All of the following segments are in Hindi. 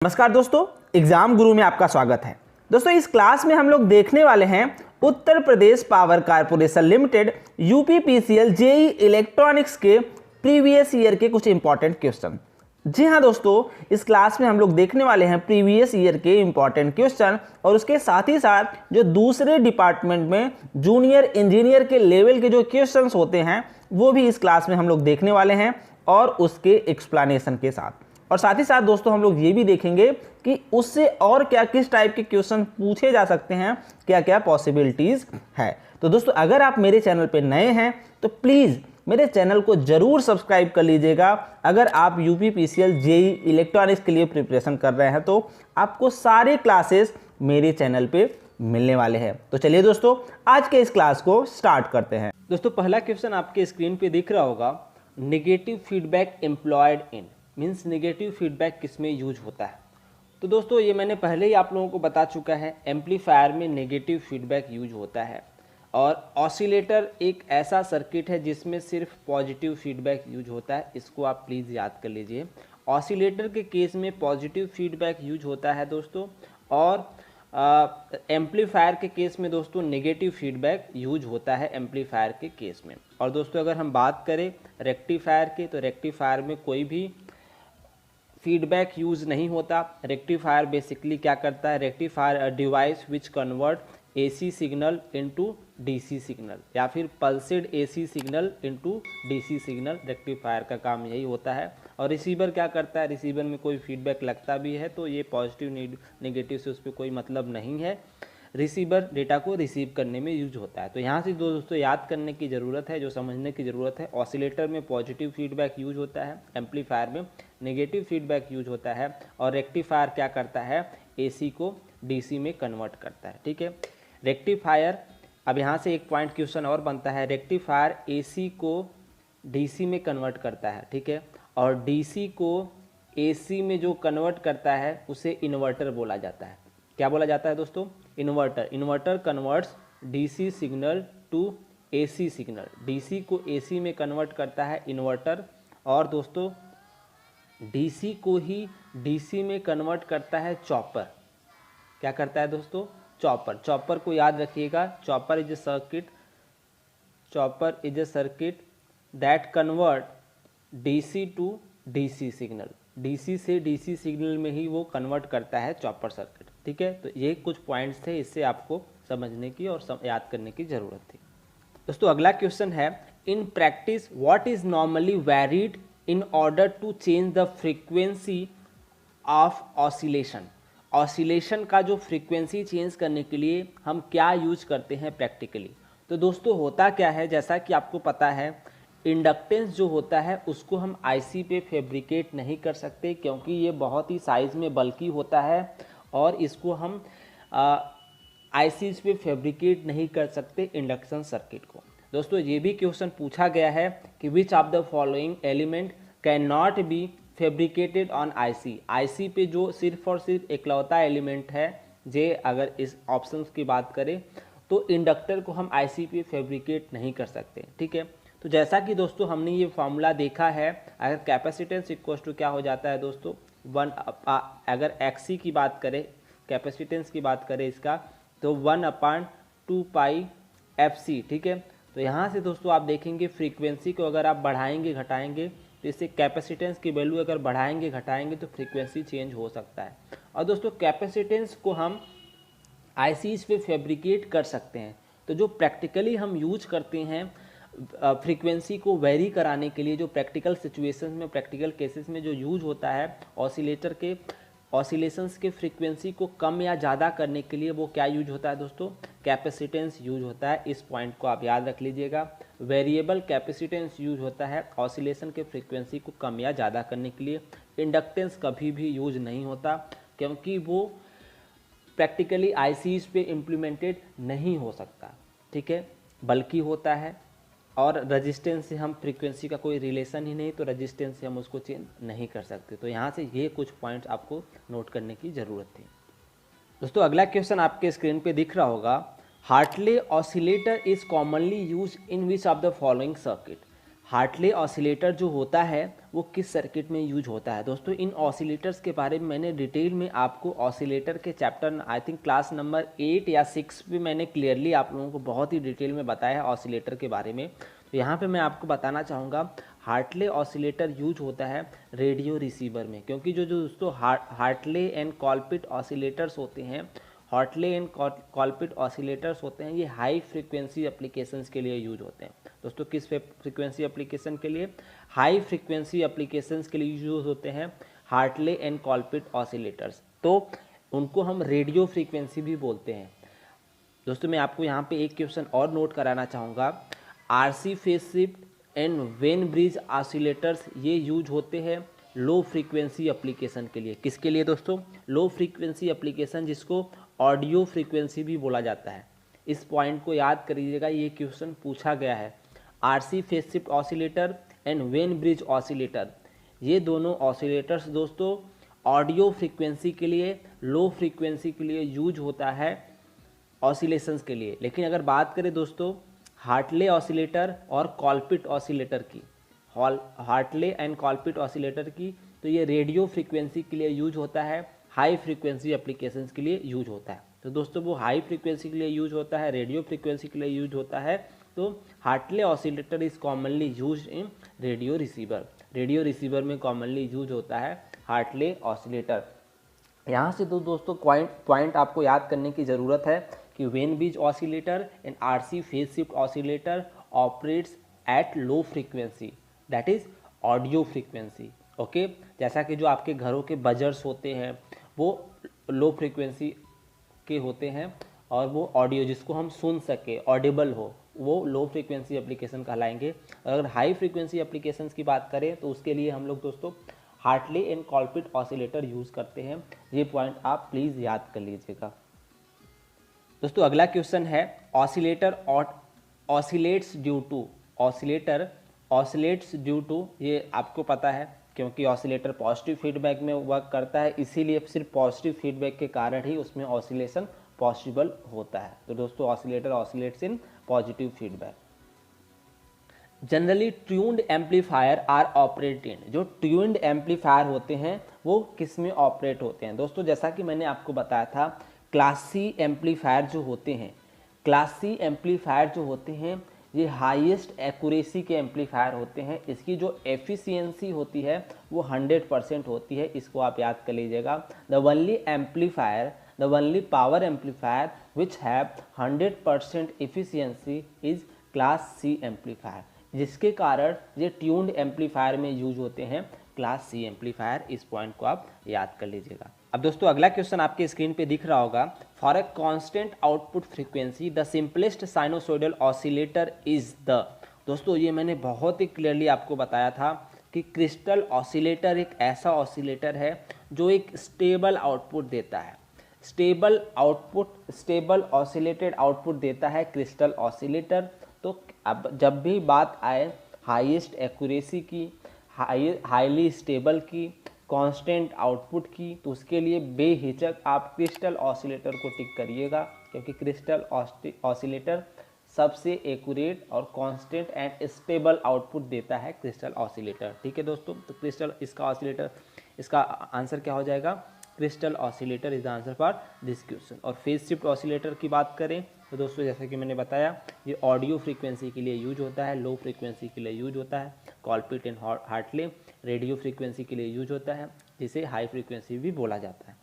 नमस्कार दोस्तों, एग्जाम गुरु में आपका स्वागत है। दोस्तों इस क्लास में हम लोग देखने वाले हैं Uttar Pradesh power corporation limited UPPCL JE electronics के प्रीवियस ईयर के कुछ इंपॉर्टेंट क्वेश्चन। जी हाँ दोस्तों, इस क्लास में हम लोग देखने वाले हैं प्रीवियस ईयर के इंपॉर्टेंट क्वेश्चन और उसके साथ ही साथ जो दूसरे डिपार्टमेंट में जूनियर इंजीनियर के लेवल के जो क्वेश्चंस होते हैं वो भी इस क्लास में हम लोग देखने वाले हैं और उसके एक्सप्लेनेशन के साथ। और साथ ही साथ दोस्तों हम लोग ये भी देखेंगे कि उससे और क्या किस टाइप के क्वेश्चन पूछे जा सकते हैं, क्या क्या पॉसिबिलिटीज है। तो दोस्तों अगर आप मेरे चैनल पे नए हैं तो प्लीज़ मेरे चैनल को जरूर सब्सक्राइब कर लीजिएगा। अगर आप यूपीपीसीएल जेई इलेक्ट्रॉनिक्स के लिए प्रिपरेशन कर रहे हैं तो आपको सारे क्लासेस मेरे चैनल पे मिलने वाले हैं। तो चलिए दोस्तों आज के इस क्लास को स्टार्ट करते हैं। दोस्तों पहला क्वेश्चन आपके स्क्रीन पे दिख रहा होगा, negative feedback employed in means negative feedback किस में यूज होता है। तो दोस्तों ये मैंने पहले ही आप लोगों को बता चुका है, एम्पलीफायर में नेगेटिव फीडबैक यूज होता है और ऑसिलेटर एक ऐसा सर्किट है जिसमें सिर्फ पॉजिटिव फीडबैक यूज होता है। इसको आप प्लीज़ याद कर लीजिए। ऑसिलेटर के केस में पॉजिटिव फीडबैक यूज होता है दोस्तों, और एम्पलीफायर के केस में दोस्तों नेगेटिव फीडबैक यूज होता है एम्पलीफायर के केस में। और दोस्तों अगर हम बात करें रेक्टिफायर की, तो रेक्टिफायर में कोई भी फीडबैक यूज नहीं होता। रेक्टिफायर बेसिकली क्या करता है, rectifier a device which convert AC signal into DC signal या फिर pulsed AC signal into DC signal. Rectifier का काम यही होता है। और रिसीवर क्या करता है, रिसीवर में कोई फीडबैक लगता भी है तो ये पॉजिटिव नेगेटिव से उस पर कोई मतलब नहीं है। रिसीवर डेटा को रिसीव करने में यूज होता है। तो यहाँ से दोस्तों याद करने की ज़रूरत है, जो समझने की ज़रूरत है, ऑसिलेटर में पॉजिटिव फीडबैक यूज होता है, एम्पलीफायर में नेगेटिव फीडबैक यूज होता है, और रेक्टिफायर क्या करता है, एसी को डीसी में कन्वर्ट करता है। ठीक है, रेक्टिफायर, अब यहाँ से एक पॉइंट क्वेश्चन और बनता है, रेक्टिफायर एसी को डीसी में कन्वर्ट करता है। ठीक है, और डीसी को एसी में जो कन्वर्ट करता है उसे इन्वर्टर बोला जाता है। क्या बोला जाता है दोस्तों, inverter. Inverter converts DC signal to AC signal. DC को एसी में कन्वर्ट करता है इन्वर्टर, और दोस्तों डीसी को ही डीसी में कन्वर्ट करता है चॉपर। क्या करता है दोस्तों, चॉपर। चॉपर को याद रखिएगा, chopper is a circuit that convert DC to DC signal. DC से डीसी सिग्नल में ही वो कन्वर्ट करता है चॉपर सर्किट। ठीक है, तो ये कुछ पॉइंट्स थे, इससे आपको समझने की और याद करने की ज़रूरत थी। दोस्तों अगला क्वेश्चन है, in practice what is normally varied in order to change the frequency of oscillation. Oscillation का जो फ्रीक्वेंसी चेंज करने के लिए हम क्या यूज करते हैं प्रैक्टिकली। तो दोस्तों होता क्या है, जैसा कि आपको पता है, इंडक्टेंस जो होता है उसको हम आईसी पे फैब्रिकेट नहीं कर सकते क्योंकि ये बहुत ही साइज़ में बल्की होता है और इसको हम आईसी पे फैब्रिकेट नहीं कर सकते इंडक्शन सर्किट को। दोस्तों ये भी क्वेश्चन पूछा गया है कि which of the following element can not be fabricated on IC. IC पे जो सिर्फ और सिर्फ इकलौता एलिमेंट है, जे अगर इस ऑप्शंस की बात करें तो इंडक्टर को हम आईसी पे फैब्रिकेट नहीं कर सकते। ठीक है, तो जैसा कि दोस्तों हमने ये फॉर्मूला देखा है, अगर कैपेसिटेंस इक्वल टू क्या हो जाता है दोस्तों, अगर एक्सी की बात करें, कैपेसिटेंस की बात करें इसका, तो 1/2 पाई एफसी। ठीक है, तो यहाँ से दोस्तों आप देखेंगे फ्रीक्वेंसी को अगर आप बढ़ाएंगे घटाएंगे तो इससे कैपेसिटेंस की वैल्यू अगर बढ़ाएंगे घटाएंगे तो फ्रीक्वेंसी चेंज हो सकता है। और दोस्तों कैपेसिटेंस को हम आईसीज पे फैब्रिकेट कर सकते हैं। तो जो प्रैक्टिकली हम यूज करते हैं फ्रीक्वेंसी को वेरी कराने के लिए, जो प्रैक्टिकल सिचुएशंस में, प्रैक्टिकल केसेस में जो यूज होता है ऑसिलेटर के ऑसिलेशंस के फ्रीक्वेंसी को कम या ज़्यादा करने के लिए, वो क्या यूज होता है दोस्तों, कैपेसिटेंस यूज होता है। इस पॉइंट को आप याद रख लीजिएगा, वेरिएबल कैपेसिटेंस यूज होता है ऑसिलेशन के फ्रीक्वेंसी को कम या ज़्यादा करने के लिए। इंडक्टेंस कभी भी यूज नहीं होता क्योंकि वो प्रैक्टिकली आईसीज पे इम्प्लीमेंटेड नहीं हो सकता। ठीक है, बल्कि होता है, और रजिस्टेंस से हम फ्रीक्वेंसी का कोई रिलेशन ही नहीं, तो रजिस्टेंस से हम उसको चेंज नहीं कर सकते। तो यहाँ से ये कुछ पॉइंट्स आपको नोट करने की ज़रूरत थी। दोस्तों अगला क्वेश्चन आपके स्क्रीन पे दिख रहा होगा, Hartley oscillator is commonly use in which of the following circuit. Hartley oscillator जो होता है वो किस सर्किट में यूज होता है। दोस्तों इन ऑसिलेटर्स के बारे में मैंने डिटेल में आपको ऑसिलेटर के chapter I think class number 8 या 6 पे मैंने क्लियरली आप लोगों को बहुत ही डिटेल में बताया है ऑसिलेटर के बारे में। तो यहाँ पे मैं आपको बताना चाहूँगा हार्टले ऑसिलेटर यूज होता है रेडियो रिसीवर में, क्योंकि जो दोस्तों हार्टले एंड कॉलपिट ऑसिलेटर्स होते हैं, हार्टले एंड कॉलपिट ऑसिलेटर्स होते हैं, ये हाई फ्रीक्वेंसी एप्लीकेशंस के लिए यूज होते हैं। दोस्तों किस फ्रीक्वेंसी एप्लीकेशन के लिए? हाई फ्रीक्वेंसी एप्लीकेशंस के लिए यूज होते हैं हार्टले एंड कॉलपिट ऑसिलेटर्स। तो उनको हम रेडियो फ्रीक्वेंसी भी बोलते हैं। दोस्तों मैं आपको यहाँ पे एक क्वेश्चन और नोट कराना चाहूँगा, RC phase shift and Wien bridge oscillators ये यूज होते हैं लो फ्रीक्वेंसी एप्लीकेशन के लिए। किसके लिए दोस्तों? लो फ्रीक्वेंसी एप्लीकेशन, जिसको ऑडियो फ्रीक्वेंसी भी बोला जाता है। इस पॉइंट को याद करिएगा, ये क्वेश्चन पूछा गया है। RC phase shift oscillator and when bridge oscillator, ये दोनों ऑसिलेटर्स दोस्तों ऑडियो फ्रीक्वेंसी के लिए, लो फ्रीक्वेंसी के लिए यूज होता है ऑसिलेशंस के लिए। लेकिन अगर बात करें दोस्तों हार्टले ऑसिलेटर और कॉलपिट ऑसिलेटर की, हार्टले एंड कॉलपिट ऑसिलेटर की, तो ये रेडियो फ्रीक्वेंसी के लिए यूज होता है, हाई फ्रीक्वेंसी एप्लीकेशंस के लिए यूज होता है। तो दोस्तों वो हाई फ्रीक्वेंसी के लिए यूज होता है, रेडियो फ्रीक्वेंसी के लिए यूज होता है। तो Hartley oscillator is commonly use in radio receiver. Radio receiver में कॉमनली यूज होता है हार्टले ऑसिलेटर। यहाँ से दोस्तों पॉइंट आपको याद करने की ज़रूरत है कि when bridge oscillator and RC phase shift oscillator operates at low frequency, that is audio frequency. Okay, जैसा कि जो आपके घरों के बजर्स होते हैं वो लो फ्रीक्वेंसी के होते हैं, और वो ऑडियो जिसको हम सुन सके, ऑडिबल हो, वो लो फ्रीक्वेंसी एप्लीकेशन कहलाएंगे। अगर हाई फ्रीक्वेंसी एप्लीकेशंस की बात करें तो उसके लिए हम लोग दोस्तों हार्टले एंड कॉलपिट ऑसिलेटर यूज़ करते हैं। ये पॉइंट आप प्लीज़ याद कर लीजिएगा। दोस्तों अगला क्वेश्चन है oscillator oscillates due to, oscillator oscillates due to, ये आपको पता है क्योंकि ऑसिलेटर पॉजिटिव फीडबैक में वर्क करता है, इसीलिए सिर्फ पॉजिटिव फीडबैक के कारण ही उसमें ऑसिलेशन पॉसिबल होता है। तो दोस्तों oscillator oscillates in positive feedback. Generally tuned amplifier are operated, जो ट्यून्ड एम्पलीफायर होते हैं वो किस में ऑपरेट होते हैं? दोस्तों जैसा कि मैंने आपको बताया था, क्लास सी एम्पलीफायर जो होते हैं, क्लास सी एम्पलीफायर जो होते हैं ये हाईएस्ट एक्यूरेसी के एम्पलीफायर होते हैं। इसकी जो एफिशिएंसी होती है वो 100% होती है, इसको आप याद कर लीजिएगा। The only power amplifier which have 100% efficiency is class C amplifier, जिसके कारण ये ट्यून्ड एम्पलीफायर में यूज होते हैं क्लास सी एम्पलीफायर। इस पॉइंट को आप याद कर लीजिएगा। अब दोस्तों अगला क्वेश्चन आपके स्क्रीन पे दिख रहा होगा, for a constant output frequency the simplest sinusoidal oscillator is the. दोस्तों ये मैंने बहुत ही क्लियरली आपको बताया था कि क्रिस्टल ऑसिलेटर एक ऐसा ऑसिलेटर है जो एक स्टेबल आउटपुट देता है, स्टेबल ऑसिलेटेड आउटपुट देता है क्रिस्टल ऑसिलेटर। तो अब जब भी बात आए हाईएस्ट एक्यूरेसी की, हाईली स्टेबल की, कांस्टेंट आउटपुट की, तो उसके लिए बेहिचक आप क्रिस्टल ऑसिलेटर को टिक करिएगा, क्योंकि क्रिस्टल ऑसिलेटर सबसे एक्यूरेट और कांस्टेंट एंड स्टेबल आउटपुट देता है क्रिस्टल ऑसिलेटर। ठीक है दोस्तों, तो क्रिस्टल इसका ऑसिलेटर, इसका आंसर क्या हो जाएगा? Crystal oscillator is the answer for this question. और फेज शिफ्ट ऑसिलेटर की बात करें तो दोस्तों जैसा कि मैंने बताया ये ऑडियो फ्रीक्वेंसी के लिए यूज होता है, लो फ्रीक्वेंसी के लिए यूज होता है। कॉलपिट एंड हार्टले रेडियो फ्रीक्वेंसी के लिए यूज होता है, जिसे हाई फ्रीक्वेंसी भी बोला जाता है।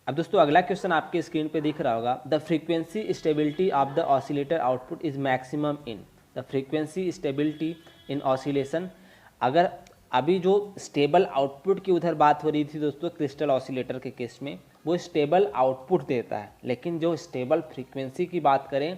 अब दोस्तों अगला क्वेश्चन आपके स्क्रीन पे दिख रहा होगा, the frequency stability of the oscillator output is maximum in. The frequency stability in oscillation, अगर अभी जो स्टेबल आउटपुट की उधर बात हो रही थी दोस्तों क्रिस्टल ऑसिलेटर के केस में, वो स्टेबल आउटपुट देता है, लेकिन जो स्टेबल फ्रीक्वेंसी की बात करें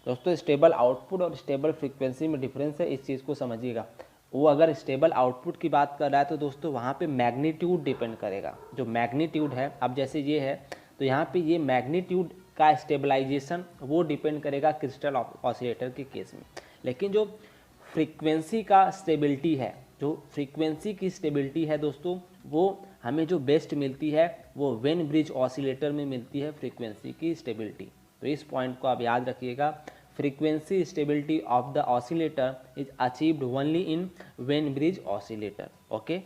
दोस्तों, स्टेबल आउटपुट और स्टेबल फ्रीक्वेंसी में डिफरेंस है, इस चीज़ को समझिएगा। वो अगर स्टेबल आउटपुट की बात कर रहा है तो दोस्तों वहाँ पे मैग्नीट्यूड डिपेंड करेगा। जो मैग्नीट्यूड है, अब जैसे ये है तो यहाँ पे ये मैग्नीट्यूड का स्टेबलाइजेशन वो डिपेंड करेगा क्रिस्टल ऑसिलेटर के केस में। लेकिन जो फ्रीक्वेंसी का स्टेबिलिटी है, जो फ्रीक्वेंसी की स्टेबिलिटी है दोस्तों, वो हमें जो बेस्ट मिलती है वो वेन ब्रिज ऑसिलेटर में मिलती है फ्रीक्वेंसी की स्टेबिलिटी। तो इस पॉइंट को आप याद रखिएगा, frequency stability of the oscillator is achieved only in Wien bridge oscillator. Okay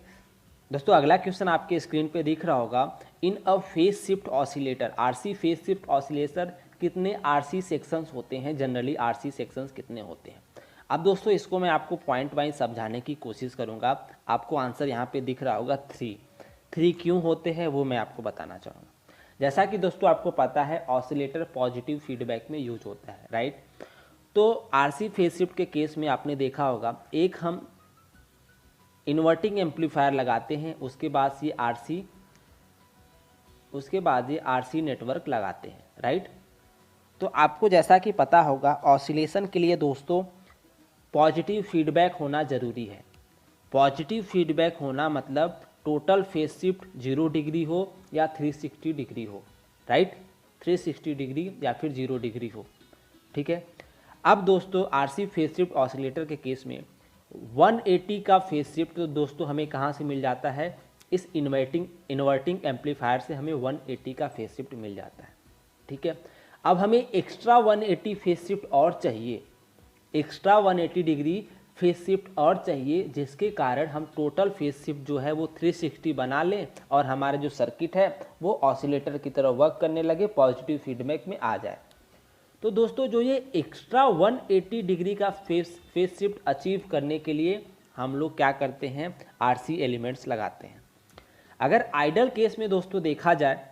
दोस्तों, अगला क्वेश्चन आपके स्क्रीन पे दिख रहा होगा, in a phase shift oscillator, RC phase shift oscillator कितने आरसी सेक्शंस होते हैं, जनरली आरसी सेक्शंस कितने होते हैं। अब दोस्तों इसको मैं आपको पॉइंट वाइज समझाने की कोशिश करूंगा। आपको आंसर यहाँ पे दिख रहा होगा 3 क्यों होते हैं वो मैं आपको बताना चाहूँगा। जैसा कि दोस्तों आपको पता है ऑसिलेटर पॉजिटिव फीडबैक में यूज होता है, राइट। तो आरसी फेज शिफ्ट के केस में आपने देखा होगा, एक हम इन्वर्टिंग एम्पलीफायर लगाते हैं, उसके बाद ये आरसी नेटवर्क लगाते हैं, राइट। तो आपको जैसा कि पता होगा ऑसिलेशन के लिए दोस्तों पॉजिटिव फीडबैक होना ज़रूरी है। पॉजिटिव फीडबैक होना मतलब टोटल फेज शिफ्ट 0 डिग्री हो या 360 डिग्री हो, राइट, 360 डिग्री या फिर 0 डिग्री हो, ठीक है। अब दोस्तों आरसी फेज शिफ्ट ऑसिलेटर के केस में 180 का फेज शिफ्ट तो दोस्तों हमें कहाँ से मिल जाता है, इस इन्वर्टिंग एम्पलीफायर से हमें 180 का फेज शिफ्ट मिल जाता है, ठीक है। अब हमें एक्स्ट्रा 180 फेज शिफ्ट और चाहिए, एक्स्ट्रा 180 डिग्री फेज शिफ्ट और चाहिए, जिसके कारण हम टोटल फेज शिफ्ट जो है वो 360 बना लें और हमारे जो सर्किट है वो ऑसिलेटर की तरह वर्क करने लगे, पॉजिटिव फीडबैक में आ जाए। तो दोस्तों जो ये एक्स्ट्रा 180 डिग्री का फेज शिफ्ट अचीव करने के लिए हम लोग क्या करते हैं, आरसी एलिमेंट्स लगाते हैं। अगर आइडल केस में दोस्तों देखा जाए,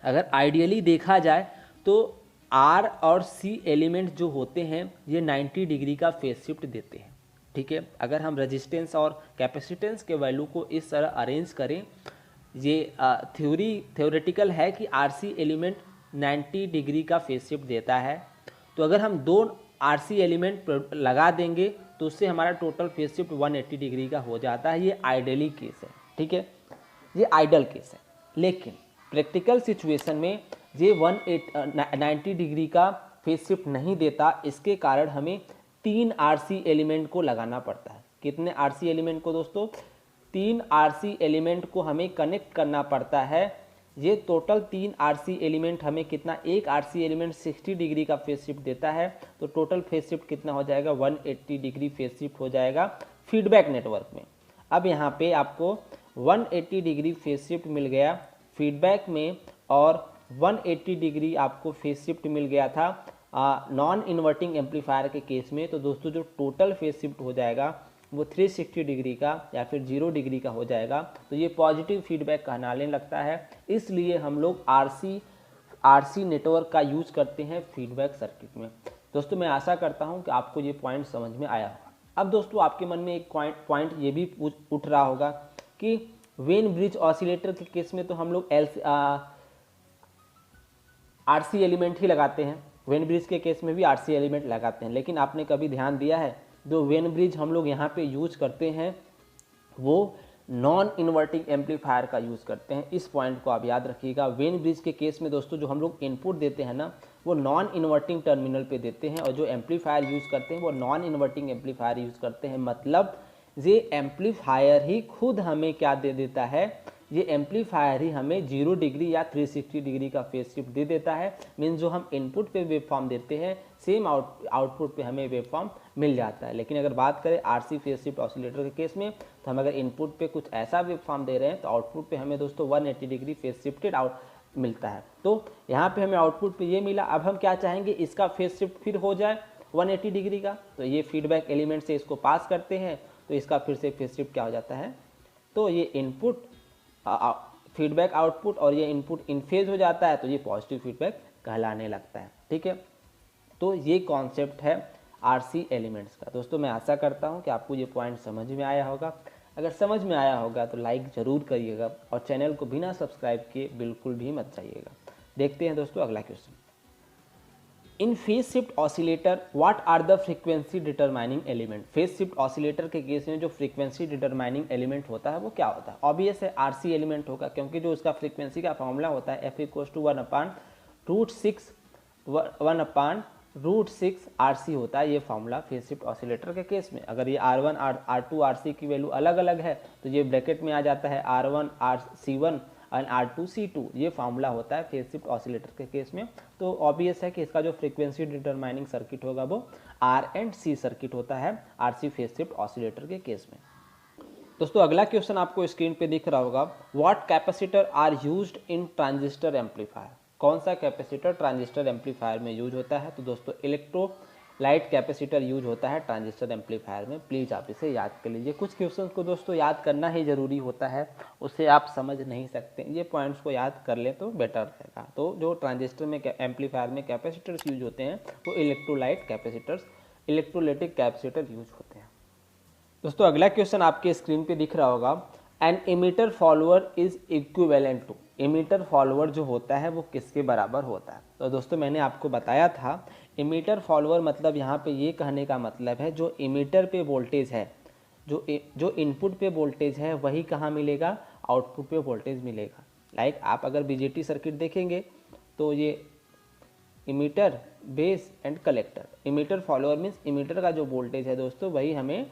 अगर आइडियली देखा जाए तो आर और सी एलिमेंट जो होते हैं ये 90 डिग्री का फेज शिफ्ट देते हैं, ठीक है। अगर हम रेजिस्टेंस और कैपेसिटेंस के वैल्यू को इस तरह अरेंज करें, ये थ्योरेटिकल है कि आरसी एलिमेंट 90 डिग्री का फेज शिफ्ट देता है। तो अगर हम 2 आरसी एलिमेंट लगा देंगे तो उससे हमारा टोटल फेज शिफ्ट 180 डिग्री का हो जाता है। ये आइडियली केस है, ठीक है, ये आइडल केस है। लेकिन प्रैक्टिकल सिचुएशन में ये 90 डिग्री का फेज शिफ्ट नहीं देता, इसके कारण हमें 3 आरसी एलिमेंट को लगाना पड़ता है। कितने आरसी एलिमेंट को दोस्तों, 3 आरसी एलिमेंट को हमें कनेक्ट करना पड़ता है। ये टोटल 3 आरसी एलिमेंट हमें कितना, एक आरसी एलिमेंट 60 डिग्री का फेज शिफ्ट देता है, तो टोटल फेज शिफ्ट कितना हो जाएगा, 180 डिग्री फेज शिफ्ट हो जाएगा फीडबैक नेटवर्क में। अब यहाँ पे आपको 180 डिग्री फेज शिफ्ट मिल गया फीडबैक में और 180 डिग्री आपको फेज शिफ्ट मिल गया था नॉन इन्वर्टिंग एम्पलीफायर के केस में। तो दोस्तों जो टोटल फेज शिफ्ट हो जाएगा वो 360 डिग्री का या फिर 0 डिग्री का हो जाएगा। तो ये पॉजिटिव फीडबैक कहलाने लगता है। इसलिए हम लोग आरसी नेटवर्क का यूज करते हैं फीडबैक सर्किट में। दोस्तों मैं आशा करता हूँ कि आपको ये पॉइंट समझ में आया होगा। अब दोस्तों आपके मन में एक पॉइंट ये भी उठ रहा होगा कि वेन ब्रिज ऑसिलेटर के केस में तो हम लोग आरसी एलिमेंट ही लगाते हैं, वेन ब्रिज के केस में भी आरसी एलिमेंट लगाते हैं। लेकिन आपने कभी ध्यान दिया है, जो वेन ब्रिज हम लोग यहाँ पे यूज करते हैं वो नॉन इन्वर्टिंग एम्पलीफायर का यूज़ करते हैं। इस पॉइंट को आप याद रखिएगा। वेन ब्रिज के केस में दोस्तों जो हम लोग इनपुट देते हैं ना, वो नॉन इन्वर्टिंग टर्मिनल पे देते हैं, और जो एम्पलीफायर यूज़ करते हैं वो नॉन इन्वर्टिंग एम्पलीफायर यूज़ करते हैं। मतलब ये एम्पलीफायर ही खुद हमें क्या दे देता है, ये एम्पलीफायर ही हमें 0 डिग्री या 360 डिग्री का फेज शिफ्ट दे देता है। मीन्स जो हम इनपुट पे वेवफॉर्म देते हैं सेम आउटपुट पे हमें वेवफॉर्म मिल जाता है। लेकिन अगर बात करें आरसी फेज शिफ्ट ऑसिलेटर के केस में, तो हम अगर इनपुट पे कुछ ऐसा वेवफॉर्म दे रहे हैं तो आउटपुट पे हमें दोस्तों 180 डिग्री फेज शिफ्टेड आउट मिलता है। तो यहाँ पे हमें आउटपुट पे ये मिला। अब हम क्या चाहेंगे, इसका फेज शिफ्ट फिर हो जाए 180 डिग्री का, तो ये फीडबैक एलिमेंट से इसको पास करते हैं, तो इसका फिर से फेज शिफ्ट क्या हो जाता है, तो ये इनपुट फीडबैक आउटपुट और ये इनपुट इन फेज हो जाता है, तो ये पॉजिटिव फीडबैक कहलाने लगता है। ठीक है, तो ये कॉन्सेप्ट है आरसी एलिमेंट्स का। दोस्तों मैं आशा करता हूँ कि आपको ये पॉइंट समझ में आया होगा। अगर समझ में आया होगा तो लाइक ज़रूर करिएगा और चैनल को बिना सब्सक्राइब किए बिल्कुल भी मत जाइएगा। देखते हैं दोस्तों अगला question. In phase shift oscillator what are the frequency determining element. Phase shift oscillator के केस में जो फ्रीक्वेंसी डिटरमाइनिंग एलिमेंट होता है वो क्या होता है? ऑब्वियस है आरसी एलिमेंट होगा, क्योंकि जो उसका फ्रीक्वेंसी का फॉर्मूला होता है F=1/√6 RC होता है। ये फॉर्मूला फेज शिफ्ट ऑसिलेटर के केस में। अगर ये R1 R2 RC की वैल्यू अलग अलग है तो ये ब्रैकेट में आ जाता है R1 C1 एंड R2C2 ये फार्मूला होता है फेज शिफ्ट ऑसिलेटर के केस में। तो ऑब्वियस है कि इसका जो फ्रीक्वेंसी डिटरमाइनिंग सर्किट होगा वो R एंड C सर्किट होता है RC फेज शिफ्ट ऑसिलेटर के केस में। दोस्तों अगला क्वेश्चन आपको स्क्रीन पे दिख रहा होगा, what capacitor are used in transistor amplifier. कौन सा कैपेसिटर ट्रांजिस्टर एम्पलीफायर में यूज होता है? तो दोस्तों इलेक्ट्रोलाइट कैपेसिटर यूज होता है ट्रांजिस्टर एम्पलीफायर में। प्लीज़ आप इसे याद कर लीजिए। कुछ क्वेश्चन को दोस्तों याद करना ही ज़रूरी होता है, उसे आप समझ नहीं सकते, ये पॉइंट्स को याद कर लें तो बेटर रहेगा। तो जो ट्रांजिस्टर में एम्पलीफायर में कैपेसिटर्स यूज होते हैं वो electrolyte capacitors, electrolytic capacitor use होते हैं। दोस्तों अगला क्वेश्चन आपके स्क्रीन पे दिख रहा होगा, an emitter follower is equivalent to. Emitter follower जो होता है वो किसके बराबर होता है? तो दोस्तों मैंने आपको बताया था इमीटर फॉलोअर मतलब यहाँ पे ये कहने का मतलब है जो इमीटर पे वोल्टेज है, जो इनपुट पे वोल्टेज है वही कहाँ मिलेगा? आउटपुट पे वोल्टेज मिलेगा। लाइक आप अगर बीजेटी सर्किट देखेंगे तो ये emitter, base and collector. Emitter follower means emitter का जो वोल्टेज है दोस्तों वही हमें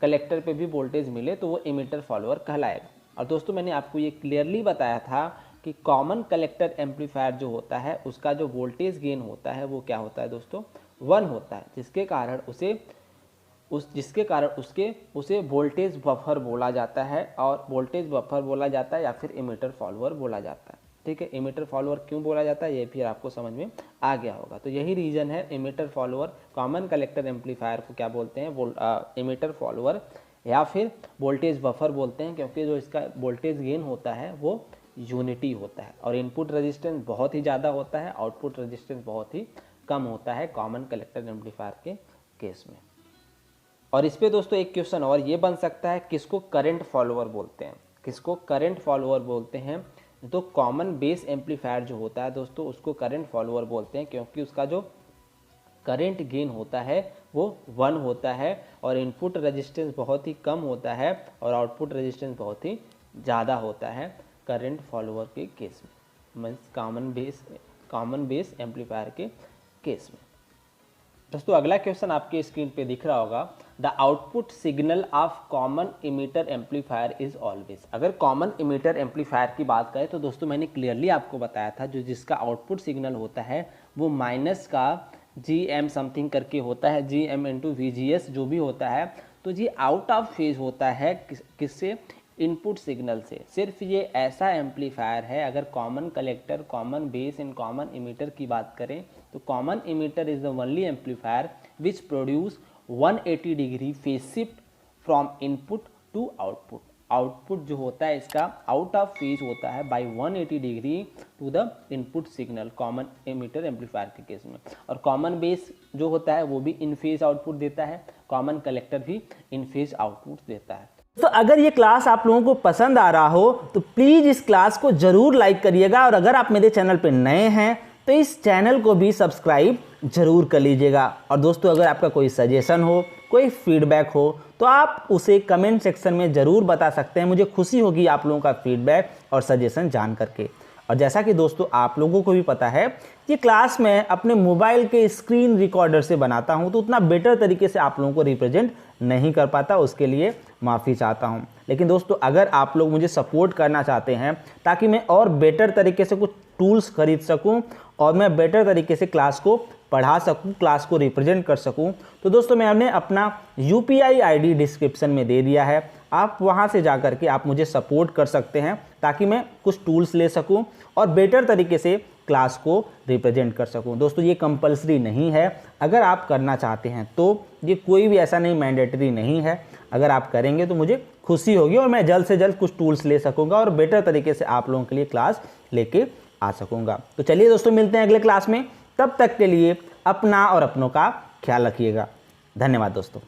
कलेक्टर पे भी वोल्टेज मिले तो वो इमीटर फॉलोअर कहलाएगा। और दोस्तों मैंने आपको ये क्लियरली बताया था कि कॉमन कलेक्टर एम्पलीफायर जो होता है उसका जो वोल्टेज गेन होता है वो क्या होता है दोस्तों? 1 होता है, जिसके कारण उसे वोल्टेज बफर बोला जाता है, और वोल्टेज बफर बोला जाता है या फिर इमीटर फॉलोअर बोला जाता है। ठीक है, इमीटर फॉलोअर क्यों बोला जाता है ये फिर आपको समझ में आ गया होगा। तो यही रीज़न है emitter follower, common collector amplifier को क्या बोलते हैं? इमीटर फॉलोअर या फिर वोल्टेज बफर बोलते हैं, क्योंकि जो इसका वोल्टेज गेन होता है वो यूनिटी होता है और इनपुट रेजिस्टेंस बहुत ही ज़्यादा होता है, आउटपुट रेजिस्टेंस बहुत ही कम होता है कॉमन कलेक्टर एम्पलीफायर के केस में। और इस पे दोस्तों एक क्वेश्चन और ये बन सकता है, किसको करंट फॉलोअर बोलते हैं? किसको करंट फॉलोअर बोलते हैं? तो कॉमन बेस एम्पलीफायर जो होता है दोस्तों उसको करंट फॉलोअर बोलते हैं, क्योंकि उसका जो करंट गेन होता है वो 1 होता है और इनपुट रेजिस्टेंस बहुत ही कम होता है और आउटपुट रेजिस्टेंस बहुत ही ज़्यादा होता है करंट फॉलोअर के केस में, मीन्स कॉमन बेस एम्पलीफायर के केस में। दोस्तों अगला क्वेश्चन आपके स्क्रीन पे दिख रहा होगा, the output signal of common emitter amplifier is always. अगर कॉमन इमीटर एम्पलीफायर की बात करें तो दोस्तों मैंने क्लियरली आपको बताया था जिसका आउटपुट सिग्नल होता है वो माइनस का GM समथिंग करके होता है, GM इंटू VGS जो भी होता है, तो ये आउट ऑफ फेज होता है किससे? इनपुट सिग्नल से। सिर्फ ये ऐसा एम्पलीफायर है, अगर common collector, common base and common emitter की बात करें तो common emitter is the only amplifier which produce 180 degree phase shift from input to output. Output जो होता है इसका आउट ऑफ फेज होता है by 180 degree to the input signal common emitter amplifier के केस में। और कॉमन बेस जो होता है वो भी इन फेज आउटपुट देता है, कॉमन कलेक्टर भी इन फेज आउटपुट देता है। तो अगर ये क्लास आप लोगों को पसंद आ रहा हो तो प्लीज़ इस क्लास को ज़रूर लाइक करिएगा, और अगर आप मेरे चैनल पर नए हैं तो इस चैनल को भी सब्सक्राइब जरूर कर लीजिएगा। और दोस्तों अगर आपका कोई सजेशन हो, कोई फीडबैक हो तो आप उसे कमेंट सेक्शन में ज़रूर बता सकते हैं। मुझे खुशी होगी आप लोगों का फीडबैक और सजेशन जान करके। और जैसा कि दोस्तों आप लोगों को भी पता है कि क्लास में अपने मोबाइल के स्क्रीन रिकॉर्डर से बनाता हूं तो उतना बेटर तरीके से आप लोगों को रिप्रेजेंट नहीं कर पाता, उसके लिए माफ़ी चाहता हूं। लेकिन दोस्तों अगर आप लोग मुझे सपोर्ट करना चाहते हैं ताकि मैं और बेटर तरीके से कुछ टूल्स खरीद सकूं और मैं बेटर तरीके से क्लास को पढ़ा सकूं, क्लास को रिप्रेजेंट कर सकूं, तो दोस्तों मैंने अपना UPI ID डिस्क्रिप्शन में दे दिया है। आप वहां से जा कर के आप मुझे सपोर्ट कर सकते हैं ताकि मैं कुछ टूल्स ले सकूं और बेटर तरीके से क्लास को रिप्रेजेंट कर सकूं। दोस्तों ये कंपलसरी नहीं है, अगर आप करना चाहते हैं तो ये कोई भी ऐसा नहीं, मैंडेटरी नहीं है। अगर आप करेंगे तो मुझे खुशी होगी और मैं जल्द से जल्द कुछ टूल्स ले सकूंगा और बेटर तरीके से आप लोगों के लिए क्लास लेके आ सकूंगा। तो चलिए दोस्तों मिलते हैं अगले क्लास में, तब तक के लिए अपना और अपनों का ख्याल रखिएगा। धन्यवाद दोस्तों।